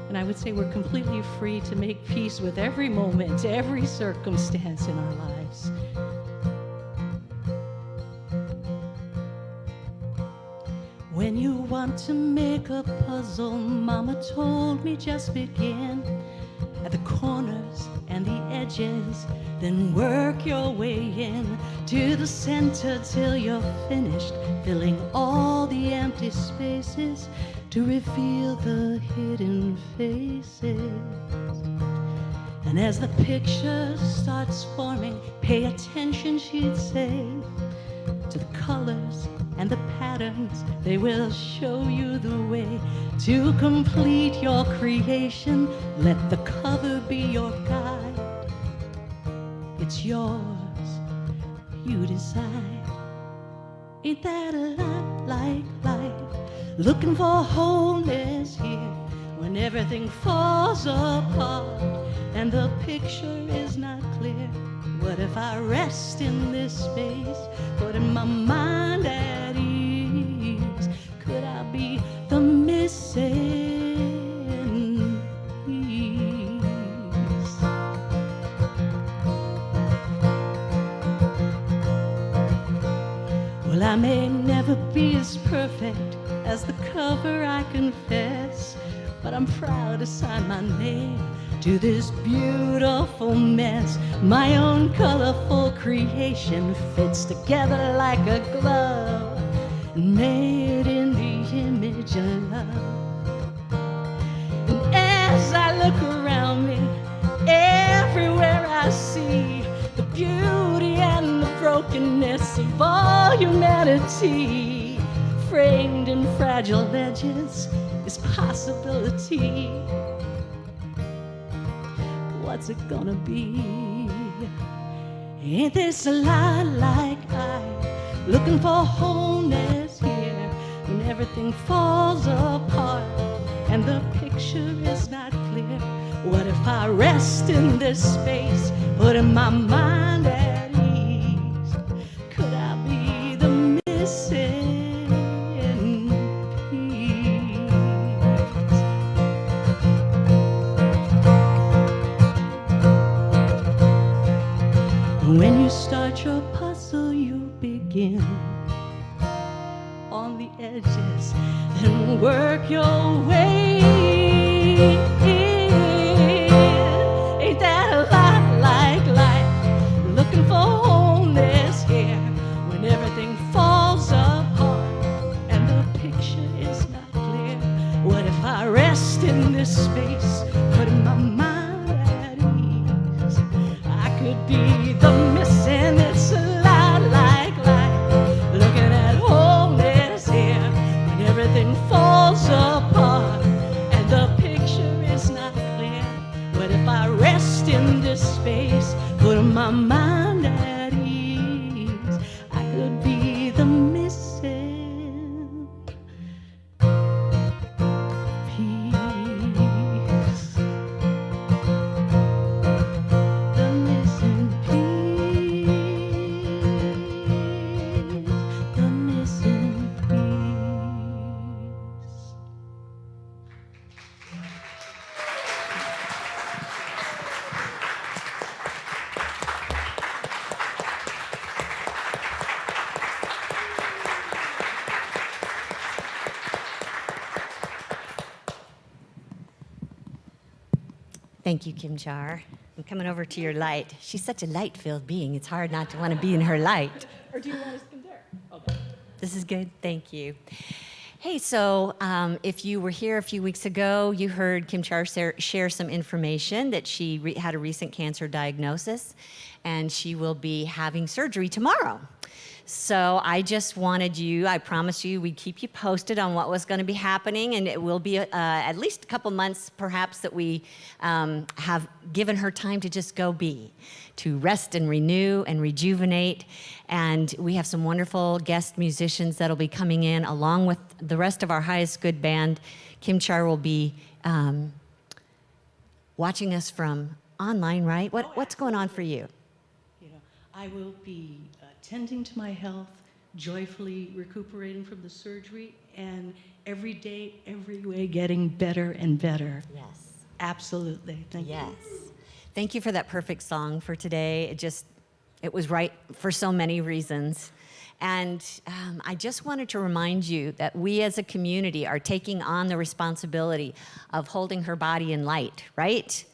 And I would say we're completely free to make peace with every moment, every circumstance in our lives. When you want to make a puzzle, Mama told me just begin at the corners and the edges, then work your way in to the center till you're finished, filling all the empty spaces to reveal the hidden faces. And as the picture starts forming, pay attention, she'd say, to the colors and the patterns. They will show you the way to complete your creation. Let the cover be your guide. It's yours, you decide. Ain't that a lot like life? Looking for wholeness here when everything falls apart and the picture is not clear. What if I rest in this space, putting my mind at ease? Could I be the missing piece? Well, I may never be as perfect as the cover, I confess, but I'm proud to sign my name to this beautiful mess. My own colorful creation fits together like a glove, made in the image of love. And as I look around me, everywhere I see the beauty and the brokenness of all humanity. Framed in fragile edges is possibility. What's it gonna be? Ain't this a lot like I, looking for wholeness here when everything falls apart and the picture is not clear? What if I rest in this space, putting my mind at ease? Could I be the missing piece? When you start your puzzle, you begin on the edges, then work your way in. Ain't that a lot like life? Looking for wholeness here when everything falls apart and the picture is not clear. What if I rest in this space, putting my mind at ease? I could be the missing. It's a lot like life, looking at wholeness here when everything falls apart and the picture is not clear. What if I rest in this space, put my mind at ease? I could be the missing piece. The missing piece. The missing piece. Thank you, Kim Char. I'm coming over to your light. She's such a light-filled being. It's hard not to want to be in her light. Or do you want us to come there? Okay. This is good. Thank you. Hey, so if you were here a few weeks ago, you heard Kim Char share some information that she had a recent cancer diagnosis, and she will be having surgery tomorrow. So I just wanted you, I promised you we'd keep you posted on what was going to be happening, and it will be at least a couple months perhaps that we have given her time to just go be, to rest and renew and rejuvenate. And we have some wonderful guest musicians that'll be coming in along with the rest of our highest good band. Kim Char will be watching us from online, right? What's going on for you? You know, I will be tending to my health, joyfully recuperating from the surgery, and every day, every way, getting better and better. Yes. Absolutely. Thank you. Yes. Thank you for that perfect song for today. It was right for so many reasons. And I just wanted to remind you that we as a community are taking on the responsibility of holding her body in light, right?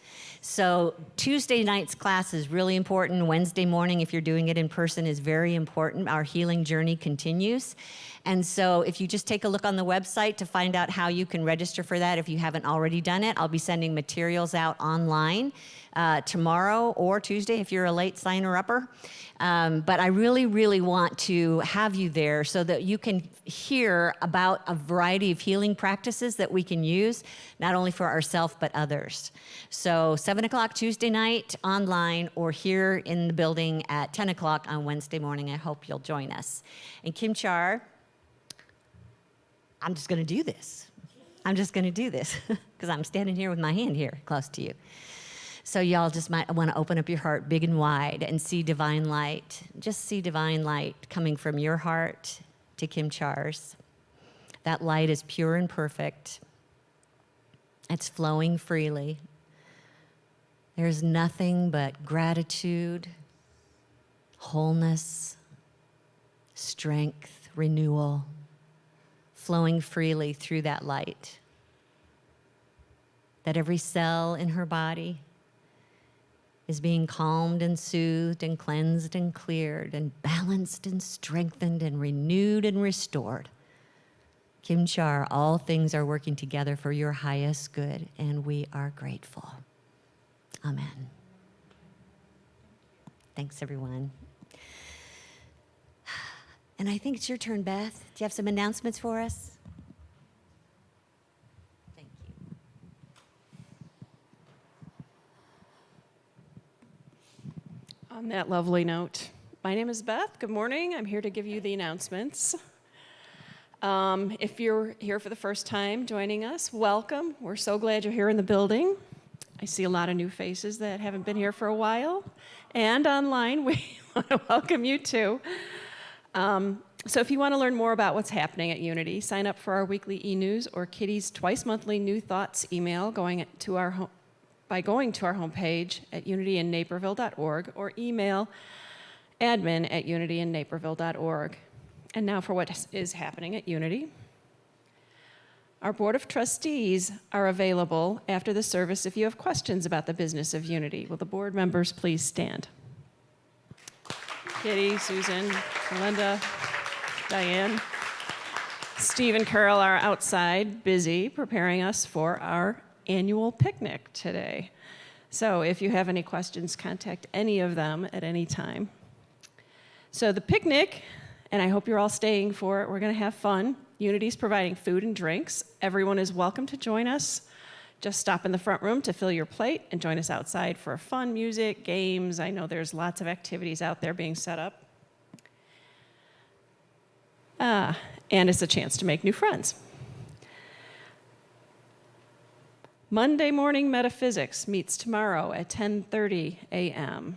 So Tuesday night's class is really important. Wednesday morning, if you're doing it in person, is very important. Our healing journey continues. And so if you just take a look on the website to find out how you can register for that, if you haven't already done it, I'll be sending materials out online tomorrow or Tuesday if you're a late signer-upper. But I really, really want to have you there so that you can hear about a variety of healing practices that we can use, not only for ourselves, but others. So 7 o'clock Tuesday night online, or here in the building at 10 o'clock on Wednesday morning. I hope you'll join us. And Kim Char, I'm just going to do this. I'm just going to do this because I'm standing here with my hand here close to you. So y'all just might want to open up your heart big and wide and see divine light. Just see divine light coming from your heart to Kim Char's. That light is pure and perfect. It's flowing freely. There's nothing but gratitude, wholeness, strength, renewal, flowing freely through that light. That every cell in her body is being calmed and soothed and cleansed and cleared and balanced and strengthened and renewed and restored. Kim Char, all things are working together for your highest good, and we are grateful. Amen. Thanks, everyone. And I think it's your turn, Beth. Do you have some announcements for us? Thank you. On that lovely note, my name is Beth. Good morning. I'm here to give you the announcements. If you're here for the first time joining us, welcome. We're so glad you're here in the building. I see a lot of new faces that haven't been here for a while. And online, we want to welcome you too. So if you want to learn more about what's happening at Unity, sign up for our weekly e-news or Kitty's twice-monthly New Thoughts email by going to our homepage at unityinnaperville.org or email admin@unityinnaperville.org. And now for what is happening at Unity. Our Board of Trustees are available after the service if you have questions about the business of Unity. Will the board members please stand? Kitty, Susan, Melinda, Diane. Steve and Carol are outside, busy, preparing us for our annual picnic today. So if you have any questions, contact any of them at any time. So the picnic, and I hope you're all staying for it, we're going to have fun. Unity's providing food and drinks. Everyone is welcome to join us. Just stop in the front room to fill your plate and join us outside for fun music, games. I know there's lots of activities out there being set up. And it's a chance to make new friends. Monday Morning Metaphysics meets tomorrow at 10:30 a.m.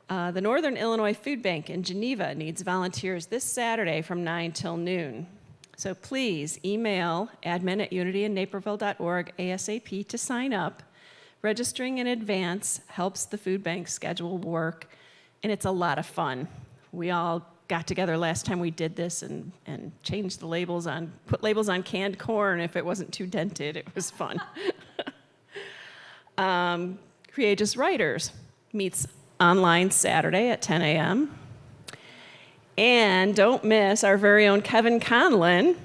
The Northern Illinois Food Bank in Geneva needs volunteers this Saturday from 9 till noon. So please email admin@unityinnaperville.org ASAP to sign up. Registering in advance helps the food bank schedule work, and it's a lot of fun. We all got together last time we did this and changed the labels put labels on canned corn if it wasn't too dented. It was fun. Courageous Writers meets online Saturday at 10 a.m. And don't miss, our very own Kevin Conlon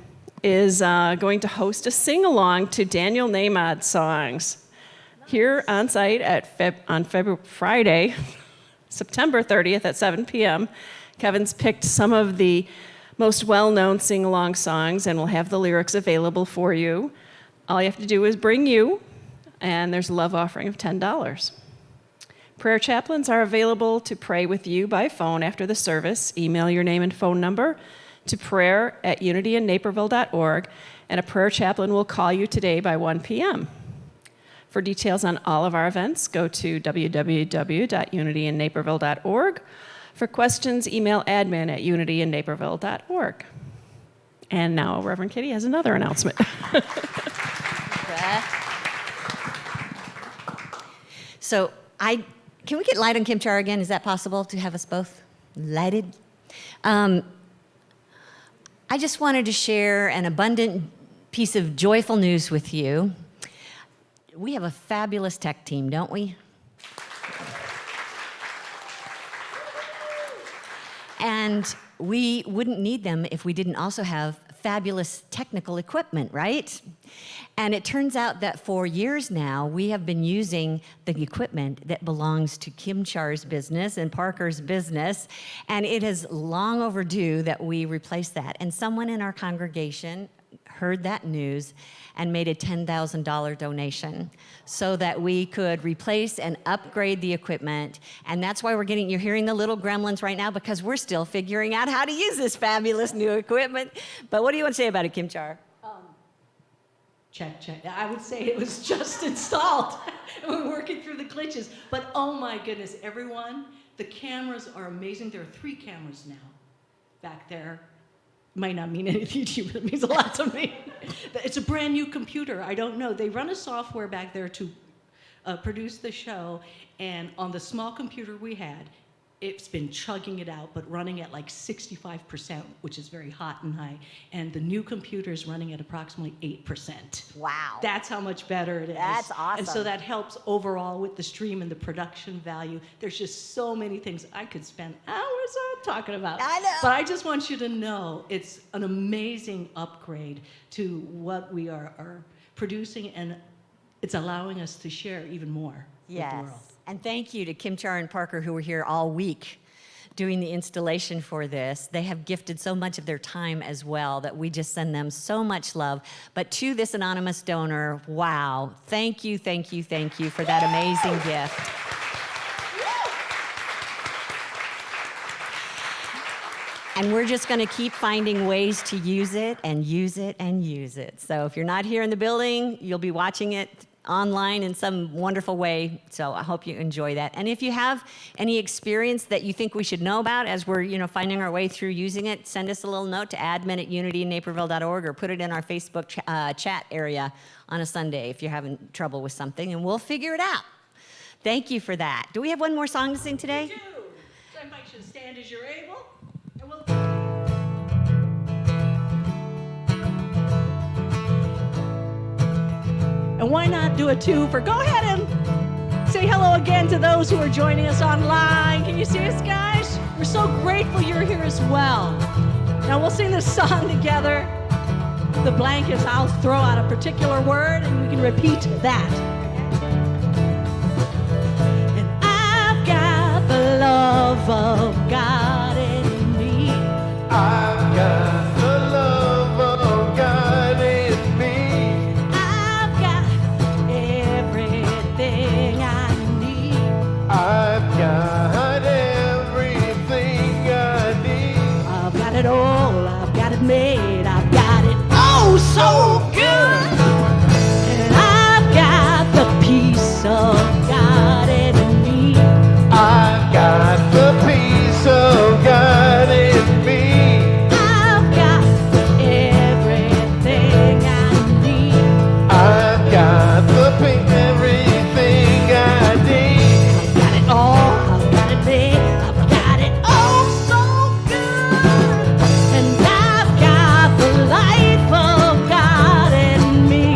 is going to host a sing-along to Daniel Nahmad songs here on site on Friday, September 30th at 7 p.m. Kevin's picked some of the most well-known sing-along songs, and we'll have the lyrics available for you. All you have to do is bring you, and there's a love offering of $10. Prayer chaplains are available to pray with you by phone after the service. Email your name and phone number to prayer@unityinnaperville.org, and a prayer chaplain will call you today by 1 p.m. For details on all of our events, go to www.unityinnaperville.org. For questions, email admin@unityinnaperville.org. And now Reverend Kitty has another announcement. So can we get light on Kim Char again? Is that possible to have us both lighted? I just wanted to share an abundant piece of joyful news with you. We have a fabulous tech team, don't we? And we wouldn't need them if we didn't also have fabulous technical equipment, right? And it turns out that for years now, we have been using the equipment that belongs to Kim Char's business and Parker's business, and it is long overdue that we replace that. And someone in our congregation heard that news and made a $10,000 donation so that we could replace and upgrade the equipment. And that's why you're hearing the little gremlins right now, because we're still figuring out how to use this fabulous new equipment. But what do you want to say about it, Kim Char? Check. I would say it was just installed. We're working through the glitches. But oh my goodness, everyone, the cameras are amazing. There are 3 cameras now back there. Might not mean anything to you, but it means a lot to me. It's a brand new computer. I don't know. They run a software back there to produce the show, and on the small computer we had, it's been chugging it out, but running at like 65%, which is very hot and high. And the new computer is running at approximately 8%. Wow. That's how much better it is. That's awesome. And so that helps overall with the stream and the production value. There's just so many things I could spend hours on talking about. I know. But I just want you to know it's an amazing upgrade to what we are producing, and it's allowing us to share even more with the world. And thank you to Kim Char and Parker, who were here all week doing the installation for this. They have gifted so much of their time as well that we just send them so much love. But to this anonymous donor, wow, thank you for that amazing gift. And we're just going to keep finding ways to use it and use it and use it. So if you're not here in the building, you'll be watching it online in some wonderful way. So I hope you enjoy that. And if you have any experience that you think we should know about as we're finding our way through using it, send us a little note to admin@unitynaperville.org or put it in our Facebook chat area on a Sunday if you're having trouble with something, and we'll figure it out. Thank you for that. Do we have one more song to sing today? We do. So I invite you to stand as you're able. And we'll... And why not do a twofer? Go ahead and say hello again to those who are joining us online. Can you see us, guys? We're so grateful you're here as well. Now we'll sing this song together. The blank is I'll throw out a particular word and we can repeat that. And I've got the love of God in me. I've got the love of God in me. I've got everything I need. I've got everything I need. I've got it all, I've got it made, I've got it oh so good. And I've got the peace of God in me. I've got the peace of God in me. I've got everything I need. I've got everything I need. I've got it all, I've got it made, I've got it oh so good. And I've got the life of God in me.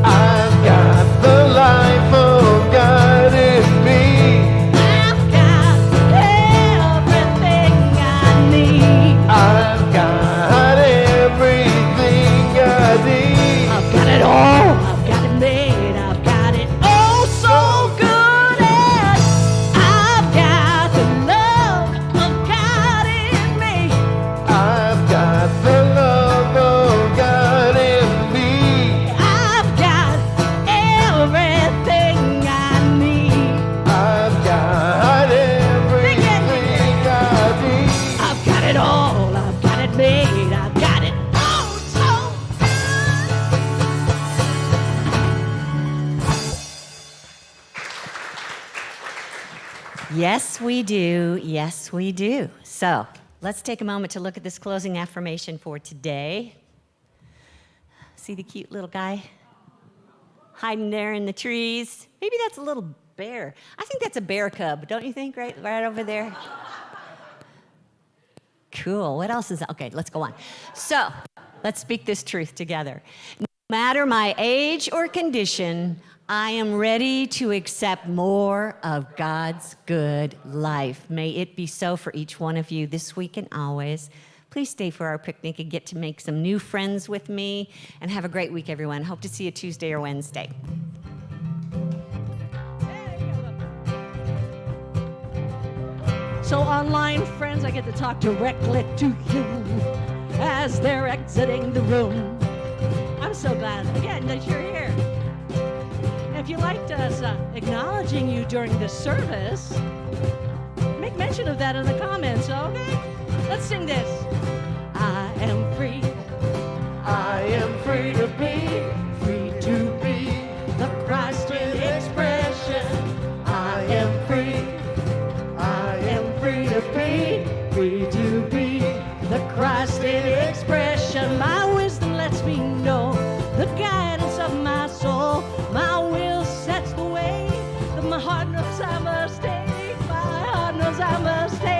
I've got the life of God in me. I've got everything I need. I've got everything I need. I've got it all, I've got it made, I've got it oh so good. And I've got the love of God in me. I've got the love of God in me. I've got everything I need. I've got everything I need. I've got it all, I've got it made, I've got it oh so good. Yes, we do. Yes, we do. So let's take a moment to look at this closing affirmation for today. See the cute little guy hiding there in the trees? Maybe that's a little bear. I think that's a bear cub, don't you think? Right over there. Cool. What else is that? Okay, let's go on. So let's speak this truth together. No matter my age or condition, I am ready to accept more of God's good life. May it be so for each one of you this week and always. Please stay for our picnic and get to make some new friends with me. And have a great week, everyone. Hope to see you Tuesday or Wednesday. So online friends, I get to talk directly to you as they're exiting the room. I'm so glad, again, that you're here. If you liked us acknowledging you during this service, make mention of that in the comments, okay? Let's sing this. I am free. I am free to Free to be the Christ in expression. I am free. I am free to Free to be the Christ in expression. My wisdom lets me know the guidance of my soul. My will sets the way, but my heart knows I must take. My heart knows I must take.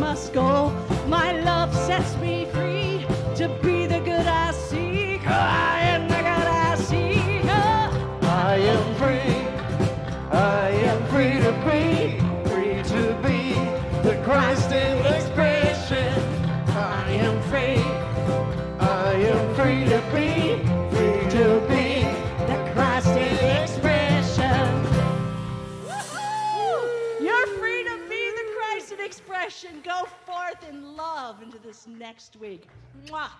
must go. My love sets me free to be the good I seek. I am the good I seek. I am free. I am free to be the Christ in expression. I am free. I am free to be the Christ in expression. You're free to be the Christ in expression. Go forth in love into this next week. Mwah.